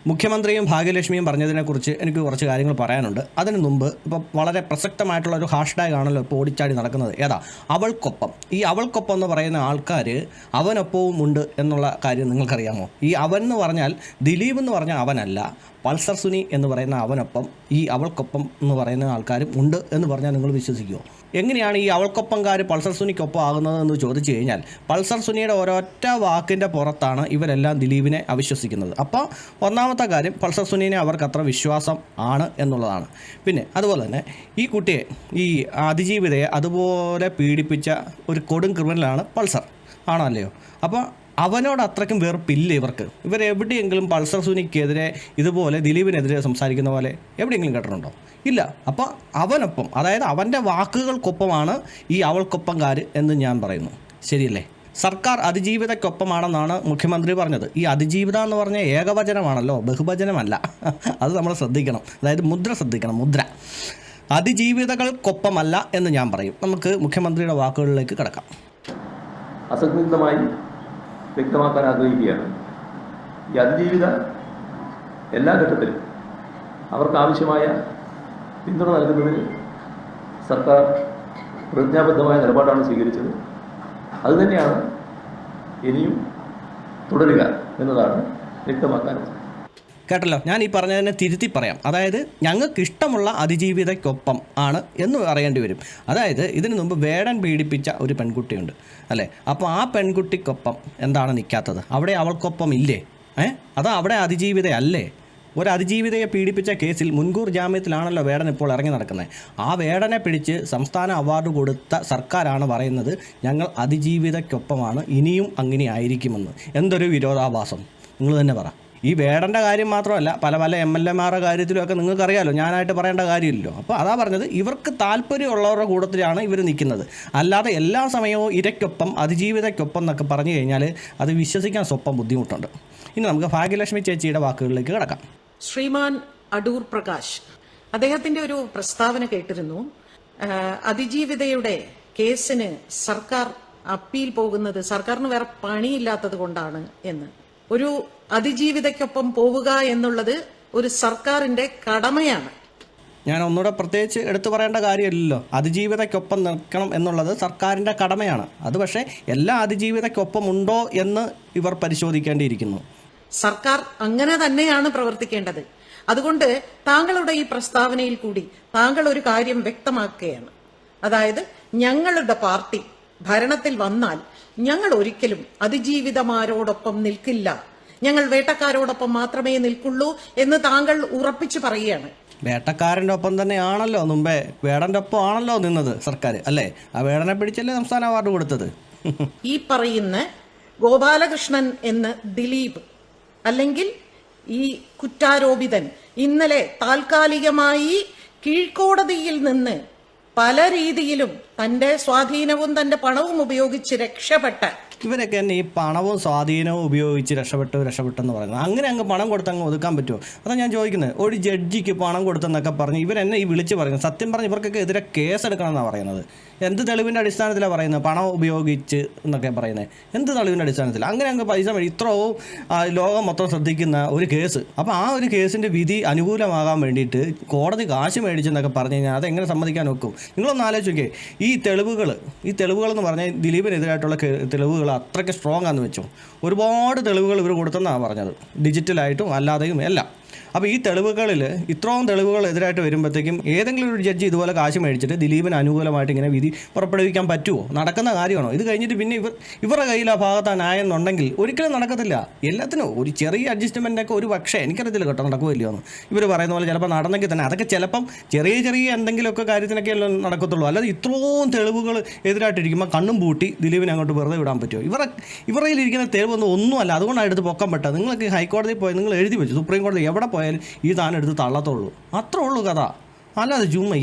മുഖ്യമന്ത്രിയും ഭാഗ്യലക്ഷ്മിയും പറഞ്ഞതിനെക്കുറിച്ച് എനിക്ക് കുറച്ച് കാര്യങ്ങൾ പറയാനുണ്ട്. അതിന് മുമ്പ് ഇപ്പോൾ വളരെ പ്രസക്തമായിട്ടുള്ള ഒരു ഹാഷ്ടാഗ് ആണല്ലോ ഇപ്പോൾ ഓടിച്ചാടി നടക്കുന്നത്. ഏതാ? അവൾക്കൊപ്പം. ഈ അവൾക്കൊപ്പം എന്ന് പറയുന്ന ആൾക്കാർ അവനൊപ്പവും ഉണ്ട് എന്നുള്ള കാര്യം നിങ്ങൾക്കറിയാമോ? ഈ അവൻ എന്ന് പറഞ്ഞാൽ ദിലീപ് എന്ന് പറഞ്ഞാൽ അവനല്ല, പൾസർ സുനി എന്ന് പറയുന്ന അവനൊപ്പം ഈ അവൾക്കൊപ്പം എന്ന് പറയുന്ന ആൾക്കാരും ഉണ്ട് എന്ന് പറഞ്ഞാൽ നിങ്ങൾ വിശ്വസിക്കുമോ? എങ്ങനെയാണ് ഈ അവൾക്കൊപ്പംകാർ പൾസർ സുനിക്കൊപ്പം ആകുന്നതെന്ന് ചോദിച്ചു കഴിഞ്ഞാൽ പൾസർ സുനിയുടെ ഒരൊറ്റ വാക്കിൻ്റെ പുറത്താണ് ഇവരെല്ലാം ദിലീപിനെ അവിശ്വസിക്കുന്നത്. അപ്പോൾ ഒന്നാമത്തെ കാര്യം പൾസർ സുനീനെ അവർക്ക് അത്ര വിശ്വാസം ആണ് എന്നുള്ളതാണ്. പിന്നെ അതുപോലെ തന്നെ ഈ കുട്ടിയെ, ഈ അതിജീവിതയെ അതുപോലെ പീഡിപ്പിച്ച ഒരു കൊടും ക്രിമിനലാണ് പൾസർ, ആണോ അല്ലയോ? അപ്പോൾ അവനോട് അത്രയ്ക്കും വെറുപ്പില്ല ഇവർക്ക്. ഇവരെവിടെയെങ്കിലും പൾസർ സുനിക്കെതിരെ ഇതുപോലെ ദിലീപിനെതിരെ സംസാരിക്കുന്ന പോലെ എവിടെയെങ്കിലും കേട്ടിട്ടുണ്ടോ? ഇല്ല. അപ്പോൾ അവനൊപ്പം, അതായത് അവൻ്റെ വാക്കുകൾക്കൊപ്പമാണ് ഈ അവൾക്കൊപ്പംകാർ എന്ന് ഞാൻ പറയുന്നു. ശരിയല്ലേ? സർക്കാർ അതിജീവിതയ്ക്കൊപ്പമാണെന്നാണ് മുഖ്യമന്ത്രി പറഞ്ഞത്. ഈ അതിജീവിത എന്ന് പറഞ്ഞാൽ ഏകവചനമാണല്ലോ, ബഹുവചനമല്ല. അത് നമ്മൾ ശ്രദ്ധിക്കണം. അതായത് മുദ്ര ശ്രദ്ധിക്കണം, മുദ്ര. അതിജീവിതകൾക്കൊപ്പമല്ല എന്ന് ഞാൻ പറയും. നമുക്ക് മുഖ്യമന്ത്രിയുടെ വാക്കുകളിലേക്ക് കിടക്കാം. അസന്നിഗ്ധമായി വ്യക്തമാക്കാൻ ആഗ്രഹിക്കുകയാണ്, ഈ അതിജീവിത എല്ലാ ഘട്ടത്തിലും അവർക്ക് ആവശ്യമായ പിന്തുണ നൽകുന്നതിന് സർക്കാർ പ്രതിജ്ഞാബദ്ധമായ നിലപാടാണ് സ്വീകരിച്ചത്. അതുതന്നെയാണ് ഇനിയും തുടരുക എന്നതാണ് വ്യക്തമാക്കാനുള്ളത്. കേട്ടല്ലോ, ഞാൻ ഈ പറഞ്ഞതിനെ തിരുത്തി പറയാം. അതായത് ഞങ്ങൾക്ക് ഇഷ്ടമുള്ള അതിജീവിതയ്ക്കൊപ്പം ആണ് എന്ന് പറയേണ്ടി വരും. അതായത് ഇതിനു മുമ്പ് വേടൻ പീഡിപ്പിച്ച ഒരു പെൺകുട്ടിയുണ്ട് അല്ലേ? അപ്പോൾ ആ പെൺകുട്ടിക്കൊപ്പം എന്താണ് നിൽക്കാത്തത്? അവിടെ അവൾക്കൊപ്പം ഇല്ലേ? അത് അവിടെ അതിജീവിതയല്ലേ? ഒരു അതിജീവിതയെ പീഡിപ്പിച്ച കേസിൽ മുൻകൂർ ജാമ്യത്തിലാണല്ലോ വേടൻ ഇപ്പോൾ ഇറങ്ങി നടക്കുന്നത്. ആ വേടനെ പിടിച്ച് സംസ്ഥാന അവാർഡ് കൊടുത്ത സർക്കാരാണ് പറയുന്നത് ഞങ്ങൾ അതിജീവിതയ്ക്കൊപ്പമാണ്, ഇനിയും അങ്ങനെ ആയിരിക്കുമെന്ന്. എന്തൊരു വിരോധാഭാസം! നിങ്ങൾ തന്നെ പറ. ഈ വേടൻ്റെ കാര്യം മാത്രമല്ല, പല പല MLA-മാരുടെ കാര്യത്തിലുമൊക്കെ നിങ്ങൾക്കറിയാമല്ലോ, ഞാനായിട്ട് പറയേണ്ട കാര്യമില്ലല്ലോ. അപ്പോൾ അതാ പറഞ്ഞത്, ഇവർക്ക് താല്പര്യമുള്ളവരുടെ കൂട്ടത്തിലാണ് ഇവർ നിൽക്കുന്നത്. അല്ലാതെ എല്ലാ സമയവും ഇരയ്ക്കൊപ്പം അതിജീവിതയ്ക്കൊപ്പം എന്നൊക്കെ പറഞ്ഞു കഴിഞ്ഞാൽ അത് വിശ്വസിക്കാൻ സ്വപ്പം ബുദ്ധിമുട്ടുണ്ട്. ഇനി നമുക്ക് ഭാഗ്യലക്ഷ്മി ചേച്ചിയുടെ വാക്കുകളിലേക്ക് കിടക്കാം. ശ്രീമാൻ അടൂർ പ്രകാശ് അദ്ദേഹത്തിന്റെ ഒരു പ്രസ്താവന കേട്ടിരുന്നു. അതിജീവിതയുടെ കേസിന് സർക്കാർ അപ്പീൽ പോകുന്നത് സർക്കാരിന് വേറെ പണിയില്ലാത്തത് കൊണ്ടാണ് എന്ന്. ഒരു അതിജീവിതയ്ക്കൊപ്പം പോവുക എന്നുള്ളത് ഒരു സർക്കാരിന്റെ കടമയാണ്. ഞാൻ ഒന്നുകൂടെ പ്രത്യേകിച്ച് എടുത്തു പറയേണ്ട കാര്യമില്ലല്ലോ. അതിജീവിതയ്ക്കൊപ്പം നിൽക്കണം എന്നുള്ളത് സർക്കാരിൻ്റെ കടമയാണ്. അത് പക്ഷേ എല്ലാ അതിജീവിതയ്ക്കൊപ്പം ഉണ്ടോ എന്ന് ഇവർ പരിശോധിക്കേണ്ടിയിരിക്കുന്നു. സർക്കാർ അങ്ങനെ തന്നെയാണ് പ്രവർത്തിക്കേണ്ടത്. അതുകൊണ്ട് താങ്കളുടെ ഈ പ്രസ്താവനയിൽ കൂടി താങ്കൾ ഒരു കാര്യം വ്യക്തമാക്കുകയാണ്. അതായത് ഞങ്ങളുടെ പാർട്ടി ഭരണത്തിൽ വന്നാൽ ഞങ്ങൾ ഒരിക്കലും അതിജീവിതമാരോടൊപ്പം നിൽക്കില്ല, ഞങ്ങൾ വേട്ടക്കാരോടൊപ്പം മാത്രമേ നിൽക്കുള്ളൂ എന്ന് താങ്കൾ ഉറപ്പിച്ചു പറയുകയാണ്. വേട്ടക്കാരൻ്റെ ഒപ്പം തന്നെയാണല്ലോ മുമ്പേ വേടൻ്റെ ഒപ്പം ആണല്ലോ നിന്നത് സർക്കാർ, അല്ലേ? ആ വേടനെ പിടിച്ചല്ലേ സംസ്ഥാന അവാർഡ് കൊടുത്തത്. ഈ പറയുന്ന ഗോപാലകൃഷ്ണൻ എന്ന ദിലീപ് അല്ലെങ്കിൽ ഈ കുറ്റാരോപിതൻ ഇന്നലെ താൽക്കാലികമായി കീഴ്ക്കോടതിയിൽ നിന്ന് പല രീതിയിലും തന്റെ സ്വാധീനവും തന്റെ പണവും ഉപയോഗിച്ച് രക്ഷപ്പെട്ട ഇവരൊക്കെ തന്നെ ഈ പണവും സ്വാധീനവും ഉപയോഗിച്ച് രക്ഷപ്പെട്ടെന്ന് പറയുന്നത്. അങ്ങനെ അങ്ങ് പണം കൊടുത്ത് അങ്ങ് ഒതുക്കാൻ പറ്റുമോ? അതാണ് ഞാൻ ചോദിക്കുന്നത്. ഒരു ജഡ്ജിക്ക് പണം കൊടുത്തെന്നൊക്കെ പറഞ്ഞ് ഇവരെന്നെ ഈ വിളിച്ച് പറയുന്നത്. സത്യം പറഞ്ഞ് ഇവർക്കൊക്കെ എതിരെ കേസെടുക്കണമെന്നാണ് പറയുന്നത്. എന്ത് തെളിവിൻ്റെ അടിസ്ഥാനത്തിലാണ് പറയുന്നത്? പണം ഉപയോഗിച്ച് എന്നൊക്കെ പറയുന്നത് എന്ത് തെളിവിൻ്റെ അടിസ്ഥാനത്തിൽ? അങ്ങനെ അങ്ങ് പൈസ ഇത്രയും ലോകം മൊത്തം ശ്രദ്ധിക്കുന്ന ഒരു കേസ്. അപ്പോൾ ആ ഒരു കേസിൻ്റെ വിധി അനുകൂലമാകാൻ വേണ്ടിയിട്ട് കോടതി കാശ് മേടിച്ചെന്നൊക്കെ പറഞ്ഞു കഴിഞ്ഞാൽ അതെങ്ങനെ സമ്മതിക്കാൻ നോക്കും? നിങ്ങളൊന്ന് ആലോചിക്കേ. ഈ തെളിവുകളെന്ന് പറഞ്ഞാൽ ദിലീപിനെതിരായിട്ടുള്ള തെളിവുകൾ അത്രയ്ക്ക് സ്ട്രോങ് ആണെന്ന് വെച്ചോ. ഒരുപാട് തെളിവുകൾ ഇവർ കൊടുത്തെന്നാണ് പറഞ്ഞത്, ഡിജിറ്റലായിട്ടും അല്ലാതെയും എല്ലാം. അപ്പോൾ ഈ തെളിവുകളിൽ ഇത്രയും തെളിവുകൾ എതിരായിട്ട് വരുമ്പോഴത്തേക്കും ഏതെങ്കിലും ഒരു ജഡ്ജി ഇതുപോലെ കാശ് മേടിച്ചിട്ട് ദിലീപിന് അനുകൂലമായിട്ട് ഇങ്ങനെ വിധി പുറപ്പെടുവിക്കാൻ പറ്റുമോ? നടക്കുന്ന കാര്യമാണോ? ഇത് കഴിഞ്ഞിട്ട് പിന്നെ ഇവരുടെ കയ്യിൽ ആ ഭാഗത്ത് ന്യായം എന്നുണ്ടെങ്കിൽ ഒരിക്കലും നടക്കത്തില്ല. എല്ലാത്തിനും ഒരു ചെറിയ അഡ്ജസ്റ്റ്മെൻറ്റൊക്കെ ഒരു പക്ഷേ എനിക്കറിയത്തില്ല കേട്ടോ, നടക്കുമല്ലോ എന്ന്. ഇവർ പറയുന്ന പോലെ ചിലപ്പോൾ നടന്നെങ്കിൽ തന്നെ അതൊക്കെ ചിലപ്പം ചെറിയ എന്തെങ്കിലുമൊക്കെ കാര്യത്തിനൊക്കെ എല്ലാം നടക്കത്തുള്ളൂ. അല്ലാതെ ഇത്രയും തെളിവുകൾ എതിരായിട്ടിരിക്കുമ്പോൾ കണ്ണും പൂട്ടി ദിലീപിനെ അങ്ങോട്ട് വെറുതെ വിടാൻ പറ്റുമോ? ഇവരുടെ ഇരിക്കുന്ന തെളിവൊന്നും ഒന്നുമല്ല. അതുകൊണ്ടാണ് എടുത്ത് പൊക്കാൻ പറ്റുക. നിങ്ങൾക്ക് ഹൈക്കോടതിയിൽ പോയി നിങ്ങൾ എഴുതി വെച്ചു, സുപ്രീം കോടതി എവിടെ പോയാലും ഈ താൻ എടുത്ത് തള്ളത്തുള്ളൂ. അത്രേ ഉള്ളൂ കഥ. അല്ലാതെ ചുമ്മാ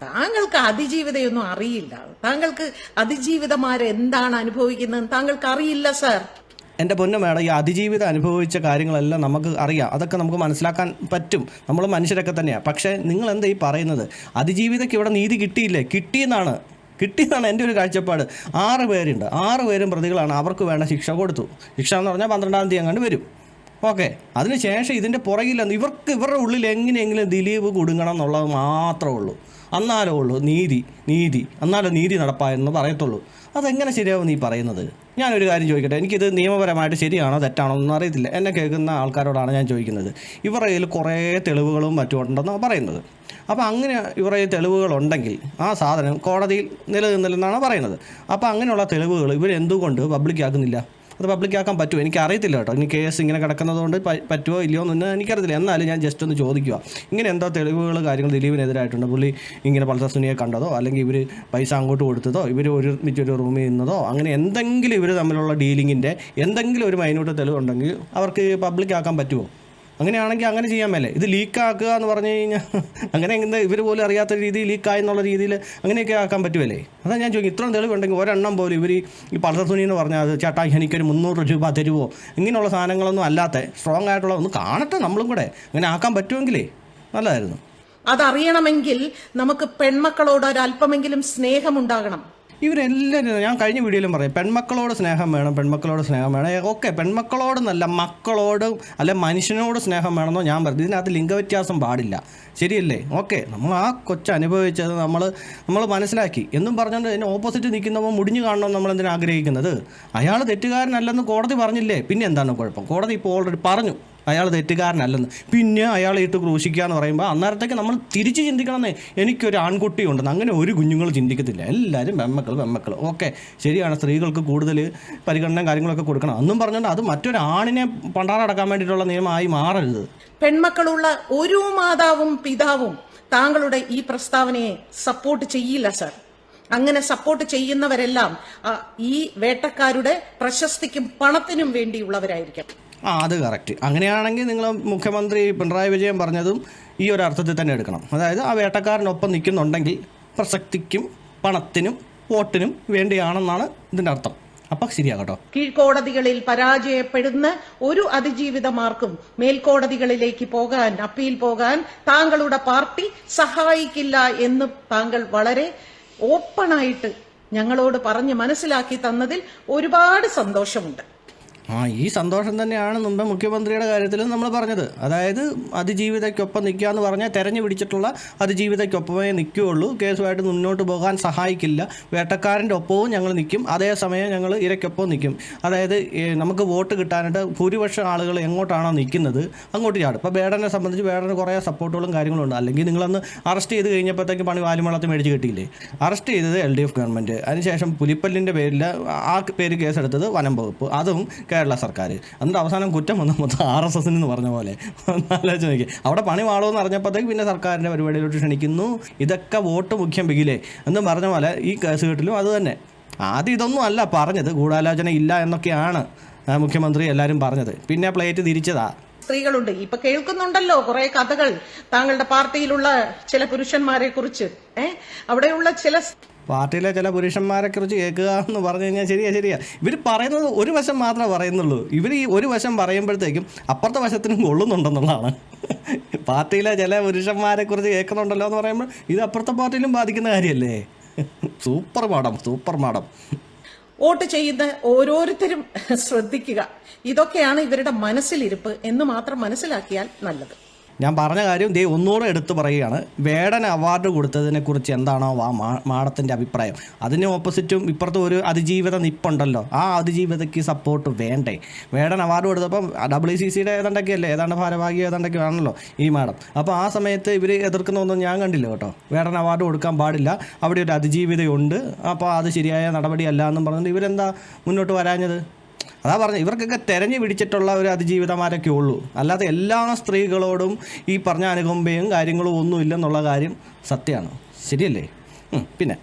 താങ്കൾക്ക് അതിജീവിതയൊന്നും അറിയില്ല. താങ്കൾക്ക് അതിജീവിതമാരെന്താണ് അനുഭവിക്കുന്നതെന്ന് താങ്കൾക്ക് അറിയില്ല സർ. എൻ്റെ പൊന്നു മേഡം, ഈ അതിജീവിതം അനുഭവിച്ച കാര്യങ്ങളെല്ലാം നമുക്ക് അറിയാം. അതൊക്കെ നമുക്ക് മനസ്സിലാക്കാൻ പറ്റും. നമ്മൾ മനുഷ്യരൊക്കെ തന്നെയാണ്. പക്ഷേ നിങ്ങൾ എന്താ ഈ പറയുന്നത്? അതിജീവിതയ്ക്ക് ഇവിടെ നീതി കിട്ടിയില്ലേ? കിട്ടിയെന്നാണ് എൻ്റെ ഒരു കാഴ്ചപ്പാട്. 6 പേരുണ്ട്. 6 പേരും പ്രതികളാണ്. അവർക്ക് വേണ്ട ശിക്ഷ കൊടുത്തു. ശിക്ഷ എന്ന് പറഞ്ഞാൽ 12-ാം തീയതി അങ്ങോട്ട് വരും. ഓക്കെ, അതിനുശേഷം ഇതിൻ്റെ പുറകിൽ ഇവരുടെ ഉള്ളിൽ എങ്ങനെയെങ്കിലും ദിലീപ് കുടുങ്ങണം എന്നുള്ളത് മാത്രമേ ഉള്ളൂ. എന്നാലേ ഉള്ളൂ നീതി എന്നാലേ നീതി നടപ്പായെന്ന് പറയത്തുള്ളൂ. അതെങ്ങനെ ശരിയാവും നീ പറയുന്നത്? ഞാനൊരു കാര്യം ചോദിക്കട്ടെ, എനിക്കിത് നിയമപരമായിട്ട് ശരിയാണോ തെറ്റാണോ ഒന്നും അറിയത്തില്ല. എന്നെ കേൾക്കുന്ന ആൾക്കാരോടാണ് ഞാൻ ചോദിക്കുന്നത്. ഇവരുടെ കയ്യിൽ കുറേ തെളിവുകളും മറ്റും ഉണ്ടെന്നാണ് പറയുന്നത്. അപ്പോൾ അങ്ങനെ ഇവരുടെ തെളിവുകളുണ്ടെങ്കിൽ ആ സാധനം കോടതിയിൽ നിലനിന്നില്ലെന്നാണ് പറയുന്നത്. അപ്പോൾ അങ്ങനെയുള്ള തെളിവുകൾ ഇവരെന്തുകൊണ്ട് പബ്ലിക്കാക്കുന്നില്ല? അത് പബ്ലിക്കാക്കാൻ പറ്റുമോ? എനിക്കറിയത്തില്ല കേട്ടോ. ഇനി കേസ് ഇങ്ങനെ കിടക്കുന്നതുകൊണ്ട് പറ്റുമോ ഇല്ലയോ എന്നൊന്നും എനിക്കറിയത്തില്ല. എന്നാലും ഞാൻ ജസ്റ്റ് ഒന്ന് ചോദിക്കുക. ഇങ്ങനെ എന്തോ തെളിവുകൾ കാര്യങ്ങൾ ദിലീപിനെതിരായിട്ടുണ്ട്. പുള്ളി ഇങ്ങനെ പൾസർ സുനിയെ കണ്ടതോ, അല്ലെങ്കിൽ ഇവർ പൈസ അങ്ങോട്ട് കൊടുത്തതോ, ഇവർ ഒരുമിച്ചൊരു റൂമിൽ നിന്നതോ, അങ്ങനെ എന്തെങ്കിലും ഇവർ തമ്മിലുള്ള ഡീലിങ്ങിൻ്റെ എന്തെങ്കിലും ഒരു മൈന്യൂട്ട് തെളിവുണ്ടെങ്കിൽ അവർക്ക് പബ്ലിക്കാക്കാൻ പറ്റുമോ? അങ്ങനെയാണെങ്കിൽ അങ്ങനെ ചെയ്യാൻ മേലെ. ഇത് ലീക്കാക്കുക എന്ന് പറഞ്ഞു കഴിഞ്ഞാൽ അങ്ങനെ എന്താ ഇവർ പോലും അറിയാത്ത രീതിയിൽ ലീക്കായി എന്നുള്ള രീതിയിൽ അങ്ങനെയൊക്കെ ആക്കാൻ പറ്റുമല്ലേ? അതാ ഞാൻ ചോദിക്കും. ഇത്രയും തെളിവുണ്ടെങ്കിൽ ഒരെണ്ണം പോലും ഇവർ ഈ പൾസർ സുനി എന്ന് പറഞ്ഞാൽ അത് ചേട്ടാ എനിക്കൊരു 300 രൂപ തരുമോ, ഇങ്ങനെയുള്ള സാധനങ്ങളൊന്നും അല്ലാത്ത സ്ട്രോങ് ആയിട്ടുള്ള ഒന്ന് കാണട്ടെ നമ്മളും കൂടെ. അങ്ങനെ ആക്കാൻ പറ്റുമെങ്കിലേ നല്ലതായിരുന്നു. അതറിയണമെങ്കിൽ നമുക്ക് പെൺമക്കളോട് ഒരല്പമെങ്കിലും സ്നേഹമുണ്ടാകണം. ഇവരെല്ലാവരും ഞാൻ കഴിഞ്ഞ വീഡിയോയിലും പറയും, പെൺമക്കളോട് സ്നേഹം വേണം. ഓക്കെ, പെൺമക്കളോടെന്നല്ല മക്കളോടും അല്ലെ മനുഷ്യനോട് സ്നേഹം വേണമെന്നോ ഞാൻ പറഞ്ഞു. ഇതിനകത്ത് ലിംഗവ്യത്യാസം പാടില്ല. ശരിയല്ലേ? ഓക്കെ, നമ്മൾ ആ അനുഭവിച്ചത് നമ്മൾ മനസ്സിലാക്കി എന്നും പറഞ്ഞുകൊണ്ട് അതിന് ഓപ്പോസിറ്റ് നിൽക്കുന്നപ്പോൾ മുടിഞ്ഞു കാണണമെന്ന് നമ്മൾ എന്തിനാ ആഗ്രഹിക്കുന്നത്? അയാൾ തെറ്റുകാരനല്ലെന്ന് കോടതി പറഞ്ഞില്ലേ, പിന്നെ എന്താണ് കുഴപ്പം? കോടതി ഇപ്പോൾ ഓൾറെഡി പറഞ്ഞു അയാൾ തെറ്റുകാരനല്ലെന്ന്. പിന്നെ അയാളെ ഇട്ട് ക്രൂശിക്കുക എന്ന് പറയുമ്പോൾ അന്നേരത്തേക്ക് നമ്മൾ തിരിച്ച് ചിന്തിക്കണമെന്നേ, എനിക്കൊരു ആൺകുട്ടി ഉണ്ടെന്ന്. അങ്ങനെ ഒരു കുഞ്ഞുങ്ങൾ ചിന്തിക്കത്തില്ല. എല്ലാവരും പെൺമക്കൾ. ഓക്കെ, ശരിയാണ്, സ്ത്രീകൾക്ക് കൂടുതൽ പരിഗണനയും കാര്യങ്ങളൊക്കെ കൊടുക്കണം എന്നും പറഞ്ഞുകൊണ്ട് അത് മറ്റൊരു ആണിനെ പണ്ടാറടക്കാൻ വേണ്ടിയിട്ടുള്ള നിയമമായി മാറരുത്. പെൺമക്കളുള്ള ഒരു മാതാവും പിതാവും താങ്കളുടെ ഈ പ്രസ്താവനയെ സപ്പോർട്ട് ചെയ്യില്ല സർ. അങ്ങനെ സപ്പോർട്ട് ചെയ്യുന്നവരെല്ലാം ഈ വേട്ടക്കാരുടെ പ്രശസ്തിക്കും പണത്തിനും വേണ്ടിയുള്ളവരായിരിക്കും. അത് കറക്റ്റ്. അങ്ങനെയാണെങ്കിൽ നിങ്ങൾ മുഖ്യമന്ത്രി പിണറായി വിജയൻ പറഞ്ഞതും ഈ ഒരു അർത്ഥത്തിൽ തന്നെ എടുക്കണം. അതായത് ആ വേട്ടക്കാരനൊപ്പം നിൽക്കുന്നുണ്ടെങ്കിൽ പ്രസക്തിക്കും പണത്തിനും വോട്ടിനും വേണ്ടിയാണെന്നാണ് ഇതിൻ്റെ അർത്ഥം. അപ്പം ശരിയാകട്ടോ. കീഴ്ക്കോടതികളിൽ പരാജയപ്പെടുന്ന ഒരു അതിജീവിതമാർക്കും മേൽക്കോടതികളിലേക്ക് പോകാൻ, അപ്പീൽ പോകാൻ താങ്കളുടെ പാർട്ടി സഹായിക്കില്ല എന്ന് താങ്കൾ വളരെ ഓപ്പണായിട്ട് ഞങ്ങളോട് പറഞ്ഞ് മനസ്സിലാക്കി തന്നതിൽ ഒരുപാട് സന്തോഷമുണ്ട്. ഈ സന്തോഷം തന്നെയാണ് മുമ്പ് മുഖ്യമന്ത്രിയുടെ കാര്യത്തിലും നമ്മൾ പറഞ്ഞത്. അതായത് അതിജീവിതയ്ക്കൊപ്പം നിൽക്കുക എന്ന് പറഞ്ഞാൽ തെരഞ്ഞു പിടിച്ചിട്ടുള്ള അതിജീവിതയ്ക്കൊപ്പമേ നിൽക്കുകയുള്ളൂ, കേസുമായിട്ട് മുന്നോട്ട് പോകാൻ സഹായിക്കില്ല. വേട്ടക്കാരൻ്റെ ഒപ്പവും ഞങ്ങൾ നിൽക്കും, അതേസമയം ഞങ്ങൾ ഇരയ്ക്കൊപ്പം നിൽക്കും. അതായത് നമുക്ക് വോട്ട് കിട്ടാനായിട്ട് ഭൂരിപക്ഷം ആളുകൾ എങ്ങോട്ടാണോ നിൽക്കുന്നത് അങ്ങോട്ട് ചാടും. ഇപ്പോൾ ബേഡനെ സംബന്ധിച്ച് ബേഡന് കുറേ സപ്പോർട്ടുകളും കാര്യങ്ങളും ഉണ്ട്. അല്ലെങ്കിൽ നിങ്ങളന്ന് അറസ്റ്റ് ചെയ്ത് കഴിഞ്ഞപ്പോഴത്തേക്ക് പണി വാലുമളത്ത് മേടിച്ച് കിട്ടിയില്ലേ? അറസ്റ്റ് ചെയ്തത് LDF ഗവൺമെൻറ്, അതിനുശേഷം പുലിപ്പല്ലിൻ്റെ പേരിൽ ആ പേര് കേസെടുത്തത് വനം വകുപ്പ്, അതും കേരള സർക്കാർ. എന്നിട്ട് അവസാനം കുറ്റം വന്ന് മൊത്തം RSS എന്ന് പറഞ്ഞ പോലെ ആലോചിച്ച് നോക്കി. അവിടെ പണി വാളുമെന്ന് അറിഞ്ഞപ്പോഴത്തേക്ക് പിന്നെ സർക്കാരിൻ്റെ പരിപാടിയിലോട്ട് ക്ഷണിക്കുന്നു. ഇതൊക്കെ വോട്ട് മുഖ്യം ബിഗിലേ എന്ന് പറഞ്ഞ പോലെ ഈ കേസ് കെട്ടിലും അത് തന്നെ. ആദ്യം ഇതൊന്നും അല്ല പറഞ്ഞത്, ഗൂഢാലോചന ഇല്ല എന്നൊക്കെയാണ് മുഖ്യമന്ത്രി എല്ലാവരും പറഞ്ഞത്. പിന്നെ പ്ലേറ്റ് തിരിച്ചതാ. സ്ത്രീകളുണ്ട്, ഇപ്പൊ കേൾക്കുന്നുണ്ടല്ലോ കുറെ കഥകൾ താങ്കളുടെ പാർട്ടിയിലുള്ള ചില പുരുഷന്മാരെ കുറിച്ച്. അവിടെയുള്ള ചില പാർട്ടിയിലെ ചില പുരുഷന്മാരെ കുറിച്ച് കേൾക്കുക എന്ന് പറഞ്ഞു കഴിഞ്ഞാൽ ശരിയാ. ഇവർ പറയുന്നത് ഒരു വശം മാത്രമേ പറയുന്നുള്ളൂ. ഇവർ ഈ ഒരു വശം പറയുമ്പോഴത്തേക്കും അപ്പുറത്തെ വശത്തിനും കൊള്ളുന്നുണ്ടെന്നുള്ളതാണ്. പാർട്ടിയിലെ ചില പുരുഷന്മാരെ കുറിച്ച് കേൾക്കുന്നുണ്ടല്ലോ എന്ന് പറയുമ്പോൾ ഇത് അപ്പുറത്തെ പാർട്ടിയിലും ബാധിക്കുന്ന കാര്യമല്ലേ? Super madam. വോട്ട് ചെയ്യുന്ന ഓരോരുത്തരും ശ്രദ്ധിക്കുക. ഇതൊക്കെയാണ് ഇവരുടെ മനസ്സിലിരിപ്പ് എന്ന് മാത്രം മനസ്സിലാക്കിയാൽ നല്ലത്. ഞാൻ പറഞ്ഞ കാര്യം ഒന്നുകൂടെ എടുത്തു പറയുകയാണ്. വേടൻ അവാർഡ് കൊടുത്തതിനെക്കുറിച്ച് എന്താണോ മാഡത്തിൻ്റെ അഭിപ്രായം? അതിന് ഓപ്പോസിറ്റും ഇപ്പുറത്തും ഒരു അതിജീവിത നിപ്പുണ്ടല്ലോ, ആ അതിജീവിതയ്ക്ക് സപ്പോർട്ട് വേണ്ടേ? വേടൻ അവാർഡ് കൊടുത്തപ്പം WCCയുടെ ഏതാണ്ട് ഭാരവാഹി ഏതാണ്ടൊക്കെ ആണല്ലോ ഈ മാഡം. അപ്പോൾ ആ സമയത്ത് ഇവർ എതിർക്കുന്നൊന്നും ഞാൻ കണ്ടില്ല കേട്ടോ. വേടൻ അവാർഡ് കൊടുക്കാൻ പാടില്ല, അവിടെ ഒരു അതിജീവിതയുണ്ട്, അപ്പോൾ അത് ശരിയായ നടപടിയല്ല എന്നും പറഞ്ഞിട്ട് ഇവരെന്താ മുന്നോട്ട് വരാഞ്ഞത്? അതാ പറഞ്ഞത്, ഇവർക്കൊക്കെ തെരഞ്ഞു പിടിച്ചിട്ടുള്ള ഒരു അതിജീവിതമാരൊക്കെ ഉള്ളൂ. അല്ലാതെ എല്ലാ സ്ത്രീകളോടും ഈ പറഞ്ഞ അനുകമ്പയും കാര്യങ്ങളും ഒന്നും ഇല്ലെന്നുള്ള കാര്യം സത്യമാണ്. ശരിയല്ലേ? പിന്നെ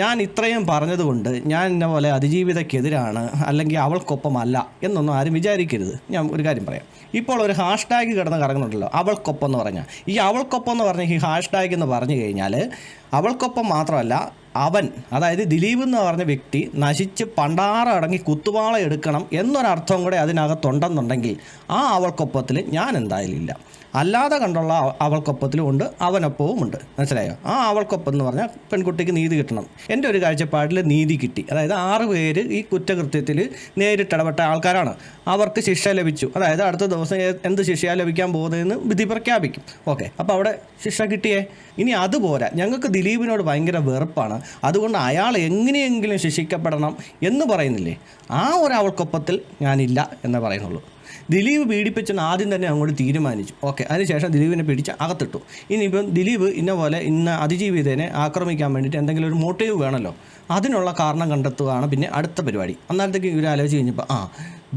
ഞാൻ ഇത്രയും പറഞ്ഞതുകൊണ്ട് ഞാൻ എന്നെ പോലെ അതിജീവിതയ്ക്കെതിരാണ് അല്ലെങ്കിൽ അവൾക്കൊപ്പമല്ല എന്നൊന്നും ആരും വിചാരിക്കരുത്. ഞാൻ ഒരു കാര്യം പറയാം. ഇപ്പോൾ ഒരു ഹാഷ്ടാഗ് കിടന്ന് കറങ്ങുന്നുണ്ടല്ലോ, അവൾക്കൊപ്പം എന്ന് പറഞ്ഞാൽ. ഈ അവൾക്കൊപ്പം എന്ന് പറഞ്ഞ ഈ ഹാഷ്ടാഗ് എന്ന് പറഞ്ഞു കഴിഞ്ഞാൽ അവൾക്കൊപ്പം മാത്രമല്ല അവൻ, അതായത് ദിലീപ് എന്ന് പറഞ്ഞ വ്യക്തി നശിച്ച് പണ്ടാറടങ്ങി കുത്തുവാള എടുക്കണം എന്നൊരർത്ഥം കൂടെ അതിനകത്തുണ്ടെന്നുണ്ടെങ്കിൽ ആ അവൾക്കൊപ്പത്തിൽ ഞാൻ എന്തായാലും ഇല്ല. അല്ലാതെ കണ്ടുള്ള അവൾക്കൊപ്പത്തിലും ഉണ്ട്, അവനൊപ്പവും ഉണ്ട്. മനസ്സിലായോ? ആ അവൾക്കൊപ്പം എന്ന് പറഞ്ഞാൽ പെൺകുട്ടിക്ക് നീതി കിട്ടണം. എൻ്റെ ഒരു കാഴ്ചപ്പാടിൽ നീതി കിട്ടി. അതായത് 6 പേര് ഈ കുറ്റകൃത്യത്തിൽ നേരിട്ടിടപെട്ട ആൾക്കാരാണ്. അവർക്ക് ശിക്ഷ ലഭിച്ചു. അതായത് അടുത്ത ദിവസം എന്ത് ശിക്ഷയാണ് ലഭിക്കാൻ പോകുന്നതെന്ന് വിധി പ്രഖ്യാപിക്കും. ഓക്കെ, അപ്പോൾ അവിടെ ശിക്ഷ കിട്ടിയേ. ഇനി അതുപോരാ, ഞങ്ങൾക്ക് ദിലീപിനോട് ഭയങ്കര വെറുപ്പാണ്, അതുകൊണ്ട് അയാൾ എങ്ങനെയെങ്കിലും ശിക്ഷിക്കപ്പെടണം എന്ന് പറയുന്നില്ലേ, ആ ഒരു അവൾക്കൊപ്പത്തിൽ ഞാനില്ല എന്നേ പറയുന്നുള്ളൂ. ദിലീപ് പീഡിപ്പിച്ചെന്ന് ആദ്യം തന്നെ അങ്ങോട്ട് തീരുമാനിച്ചു. ഓക്കെ, അതിനുശേഷം ദിലീപിനെ പിടിച്ച് അകത്തിട്ടു. ഇനിയിപ്പം ദിലീപ് ഇന്ന അതിജീവിതനെ ആക്രമിക്കാൻ വേണ്ടിയിട്ട് എന്തെങ്കിലും ഒരു മോട്ടീവ് വേണമല്ലോ, അതിനുള്ള കാരണം കണ്ടെത്തുകയാണ് പിന്നെ അടുത്ത പരിപാടി. അന്നേരത്തേക്ക് ഇവർ ആലോചിച്ച് കഴിഞ്ഞപ്പോൾ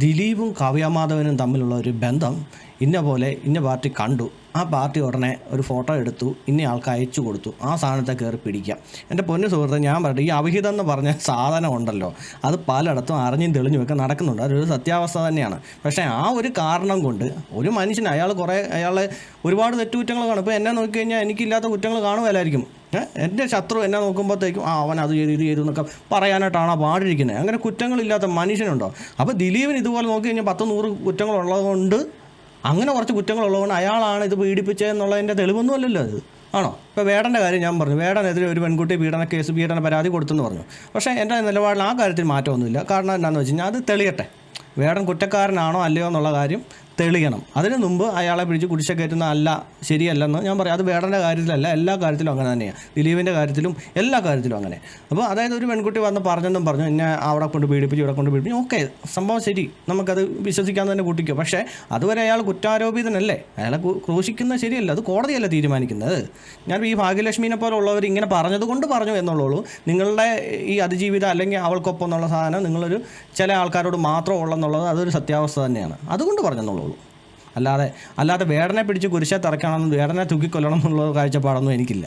ദിലീപും കാവ്യമാധവനും തമ്മിലുള്ള ഒരു ബന്ധം ഇന്ന പാർട്ടി കണ്ടു, ആ പാർട്ടി ഉടനെ ഒരു ഫോട്ടോ എടുത്തു, ആൾക്ക് അയച്ചു കൊടുത്തു, ആ സാധനത്തെ കയറി പിടിക്കാം. എൻ്റെ പൊന്നു സുഹൃത്തെ, ഞാൻ പറയട്ടെ, ഈ അവിഹിതം എന്ന് പറഞ്ഞ സാധനം ഉണ്ടല്ലോ, അത് പലയിടത്തും അറിഞ്ഞും തെളിഞ്ഞുമൊക്കെ നടക്കുന്നുണ്ട്. അതൊരു സത്യാവസ്ഥ തന്നെയാണ്. പക്ഷേ ആ ഒരു കാരണം കൊണ്ട് ഒരു മനുഷ്യൻ അയാളെ ഒരുപാട് തെറ്റുകുറ്റങ്ങൾ കാണും. ഇപ്പോൾ എന്നെ നോക്കിക്കഴിഞ്ഞാൽ എനിക്കില്ലാത്ത കുറ്റങ്ങൾ കാണുമല്ലായിരിക്കും. എൻ്റെ ശത്രു എന്നെ നോക്കുമ്പോഴത്തേക്കും അവൻ അത് ചെയ്തു ഇത് ചെയ്തു എന്നൊക്കെ പറയാനായിട്ടാണ് പാടിരിക്കുന്നത്. അങ്ങനെ കുറ്റങ്ങളില്ലാത്ത മനുഷ്യനുണ്ടോ? അപ്പോൾ ദിലീപിന് ഇതുപോലെ നോക്കി കഴിഞ്ഞാൽ 10-100 കുറ്റങ്ങളുള്ളതുകൊണ്ട്, അങ്ങനെ കുറച്ച് കുറ്റങ്ങളുള്ളതുകൊണ്ട് അയാളാണ് ഇത് പീഡിപ്പിച്ചതെന്നുള്ളതിൻ്റെ തെളിവൊന്നും അല്ലല്ലോ അത്. ആണോ? ഇപ്പോൾ വേടൻ്റെ കാര്യം ഞാൻ പറഞ്ഞു, വേടനെതിരെ ഒരു പെൺകുട്ടി പീഡന പരാതി കൊടുത്തെന്ന് പറഞ്ഞു. പക്ഷേ എൻ്റെ നിലപാടിൽ ആ കാര്യത്തിൽ മാറ്റമൊന്നുമില്ല. കാരണം എന്താണെന്ന് വെച്ച് കഴിഞ്ഞാൽ അത് തെളിയട്ടെ. വേടൻ കുറ്റക്കാരനാണോ അല്ലയോ എന്നുള്ള കാര്യം തെളിയണം. അതിന് മുമ്പ് അയാളെ പിടിച്ച് കുടിശ്ശ കയറ്റുന്ന ശരിയല്ലെന്ന് ഞാൻ പറയാം. അത് വേടൻ്റെ കാര്യത്തിലല്ല, എല്ലാ കാര്യത്തിലും അങ്ങനെ തന്നെയാണ്. ദിലീപിൻ്റെ കാര്യത്തിലും എല്ലാ കാര്യത്തിലും അങ്ങനെ. അപ്പോൾ അതായത് ഒരു പെൺകുട്ടി വന്ന് പറഞ്ഞെന്നും പറഞ്ഞു എന്നെ അവിടെ കൊണ്ട് പീഡിപ്പിച്ചു, ഇവിടെ കൊണ്ട് പീഡിപ്പിച്ചു, ഓക്കെ, സംഭവം ശരി, നമുക്കത് വിശ്വസിക്കാൻ തന്നെ കൂട്ടിക്കോ. പക്ഷേ അതുവരെ അയാൾ കുറ്റാരോപിതനല്ലേ, അയാളെ ക്രൂശിക്കുന്നത് ശരിയല്ല, അത് കോടതിയല്ല തീരുമാനിക്കുന്നത്. ഞാൻ ഈ ഭാഗ്യലക്ഷ്മിനെ പോലെ ഉള്ളവർ ഇങ്ങനെ പറഞ്ഞതുകൊണ്ട് പറഞ്ഞു എന്നുള്ളൂ. നിങ്ങളുടെ ഈ അതിജീവിത അല്ലെങ്കിൽ അവൾക്കൊപ്പം എന്നുള്ള സാധനം നിങ്ങളൊരു ചില ആൾക്കാരോട് മാത്രം ഉള്ളെന്നുള്ളത് അതൊരു സത്യാവസ്ഥ തന്നെയാണ്. അതുകൊണ്ട് പറഞ്ഞെന്നുള്ളൂ. അല്ലാതെ വേടനെ പിടിച്ച് കുരിശെ തറയ്ക്കണം, വേടനെ തൂക്കിക്കൊല്ലണം എന്നുള്ള കാഴ്ചപ്പാടൊന്നും എനിക്കില്ല.